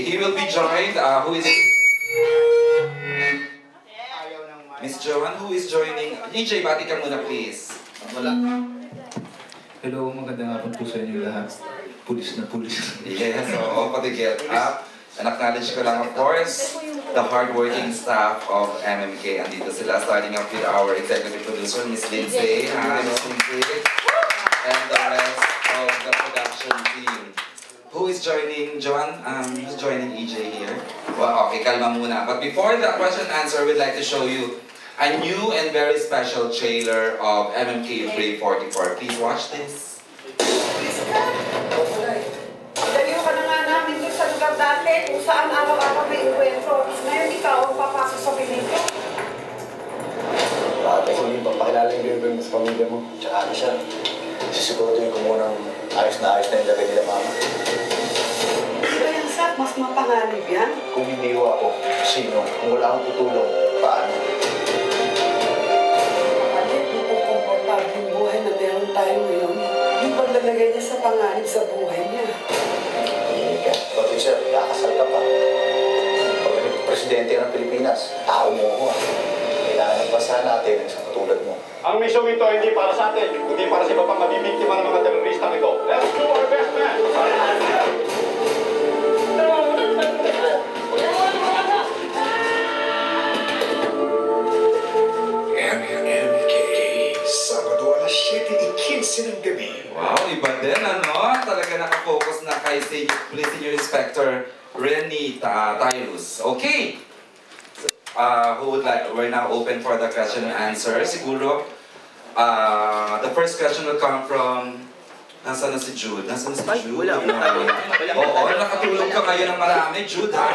he will be joined, who is it? Miss Joanne, who is joining? EJ, bati ka muna please. Wala. Hello, magandang hapon po sa inyo lahat. Pulis na pulis. Yes, oo, pati get up. And acknowledge ko lang, of course, the hardworking staff of MMK. Andito sila, starting off with our executive producer, Miss Lindsay. Hi, Miss Lindsay. And the rest of the production team. Who is joining, Joanne? Who's joining EJ here? Well, okay, kalma muna. But before the question and answer, we'd like to show you a new and very special trailer of MMK Brave 44. Please watch this. Dalayo ka na nga namin doon sa lugar dati kung saan araw-araw may uwentro. Ngayon ikaw ang papasok sa piling ko. Bakit kasi hindi papakilala yung girlfriend mo sa pamilya mo? Tsaka ano siya, sisiguraduhin ko munang ayos na yung lagay nila mama. Kaya Sat, mas mapanganib yan. Kung hindi ko ako, sino? Kung wala akong tutulong, paano? Kapatid, komportable yung buhay na meron tayo ngayon. Yung paglalagay niya sa panganib sa buhay niya. Hindi ka. Pati sir, kakasal ka pa. Pag naging presidente ng Pilipinas, tao mo ko ah. Kailangan ng bansa natin ang isang katulad mo. Ang misyong ito hindi para sa atin, kundi para sa iba pang mabibiktima ng mga teroristang ito. Let's do our best, man! MMK, Sabado alas 7:15 ng gabi. Wow, iba din, ano? Talaga nakafocus na kay Senior Inspector Renita Tyrus. Okay! Who would like, we're now open for the question and answer. Siguro, the first question will come from, nasaan na si Jude? Nasaan na si Jude? Wala. Oo, nakatulog ka ngayon ng marami. Jude, ha?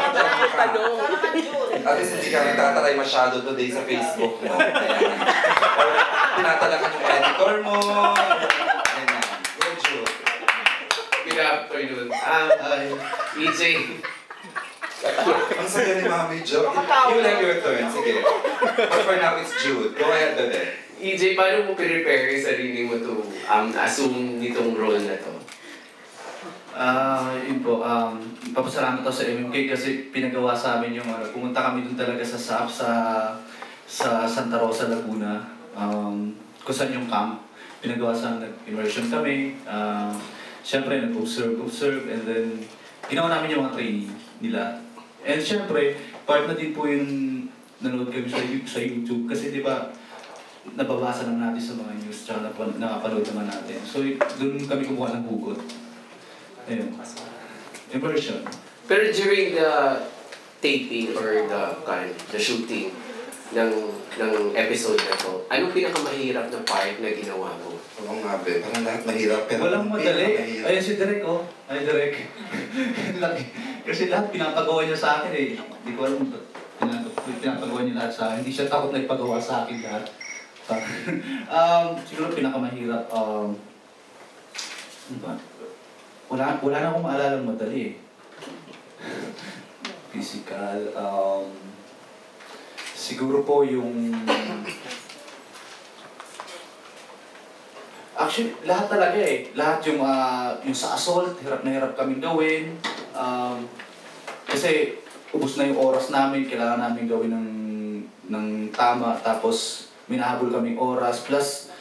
At least hindi ka nagtataray masyado today sa Facebook mo. Ayan. Tinatalakan yung editor mo. Ayan. Go, Jude. Good afternoon. EJ. Ang saya ni Mami Jo. You will have your turn. Sige. But for now, it's Jude. Go ahead, bebe. EJ, paano mo prepare yung sarili mo to assume nitong role na to? Yun po, papasalamat ako sa MMK kasi pinagawa sa amin yung pumunta kami dun talaga sa SAP sa Santa Rosa, Laguna. Kung saan yung camp. Pinagawa sa amin, nag-immersion kami. Siyempre, nag-observe, and then ginawa namin yung mga training nila. And siyempre, part na din po yung nanood kami sa YouTube kasi di ba nababasa naman natin sa mga news tsaka nakapanood naman natin. So doon kami kumuha ng hugot. Ayun. Immersion. Pero during the taping or the shooting ng episode na to, anong pinakamahirap na part na ginawa mo? Oo nga, be. Parang lahat mahirap. Pero Walang madali. Ayun si Derek, oh. Ay, Derek. Kasi lahat pinapagawa niya sa akin eh. Hindi ko alam, pinapagawa niya lahat sa akin. Hindi siya takot na ipagawa sa akin lahat. Siguro pinakamahirap, ano ba? Wala na akong maalala ng madali eh. Physical, siguro po yung... Actually, lahat talaga eh. Lahat yung sa assault, hirap na hirap kaming gawin. Kasi ubos na yung oras namin, kailangan namin gawin ng tama. Tapos minahabol kaming oras. Plus,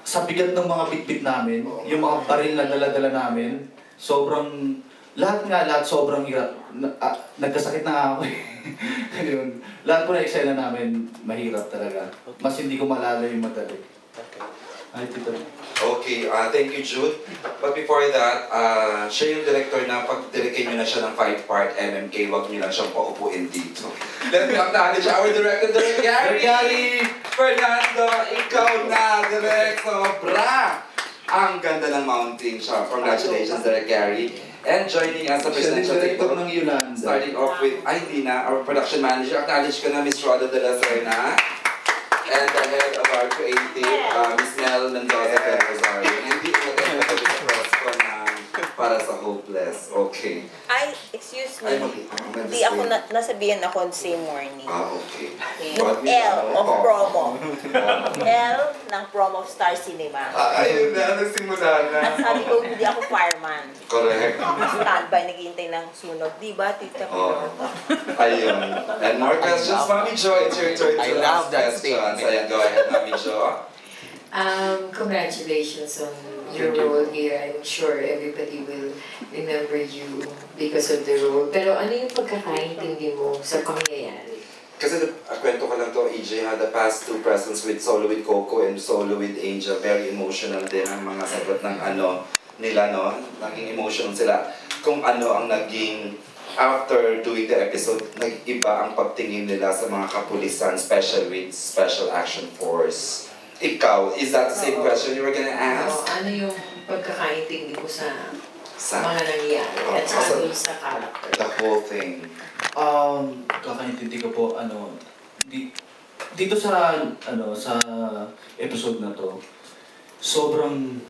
sa bigat ng mga bitbit namin, yung mga baril na dala-dala namin, lahat sobrang hirap. Nagkasakit na nga ako eh. Yun. Lahat po na eksena namin, mahirap talaga. Mas hindi ko malala yung madali. Ay, tito. Okay, thank you, Jude. But before that, siya yung director na pag-directin nyo na siya ng 5-part MMK, wag nyo lang siyang paupuin dito. Let me acknowledge our director, Direk Gary! Fernando, ikaw na, Direk! Sobra! Ang ganda ng mounting siya. Congratulations, Direk Gary. And joining us sa presidential director ng Yolanda. Starting off with Aidina, our production manager. Acknowledge ko na Miss Roda de la Serna. And the head of our creative, Miss Mel Mendoza del Rosario. And hindi mo tayo nag-express ko na para sa Hopeless. Okay. Ay, excuse Ay, me. Hindi ako nasabihan ako the same morning. Okay. Yung L of promo. L ng promo of Star Cinema. Ayun na, nagsimula na. Sabi ko, hindi ako fireman. Correct. Standby, naghihintay ng sunog. Di ba, Tita Oh. Pilota? Ayun. And more questions, Mami Jo. It's your turn I to love ask that questions. statement. Ayan, go ahead, Mami Jo. Congratulations on your Thank you. role here. I'm sure everybody will remember you because of the role. Pero ano yung pagkakaintindi mo sa pangyayari? Kasi kwento ko lang to, EJ had the past two presents with Solo with Coco and Solo with Angel. Very emotional din ang mga sagot ng nila, no? Naging emotional sila. Kung ano ang naging, after doing the episode, nag-iba ang pagtingin nila sa mga kapulisan, special with Special Action Force. Ikaw, is that the same question you were gonna ask? Ano yung pagkakaintindi mo sa Sa mga nangyayari at saka dun sa character? the whole thing. Kakaintindi ko po, dito sa, sa episode na to, sobrang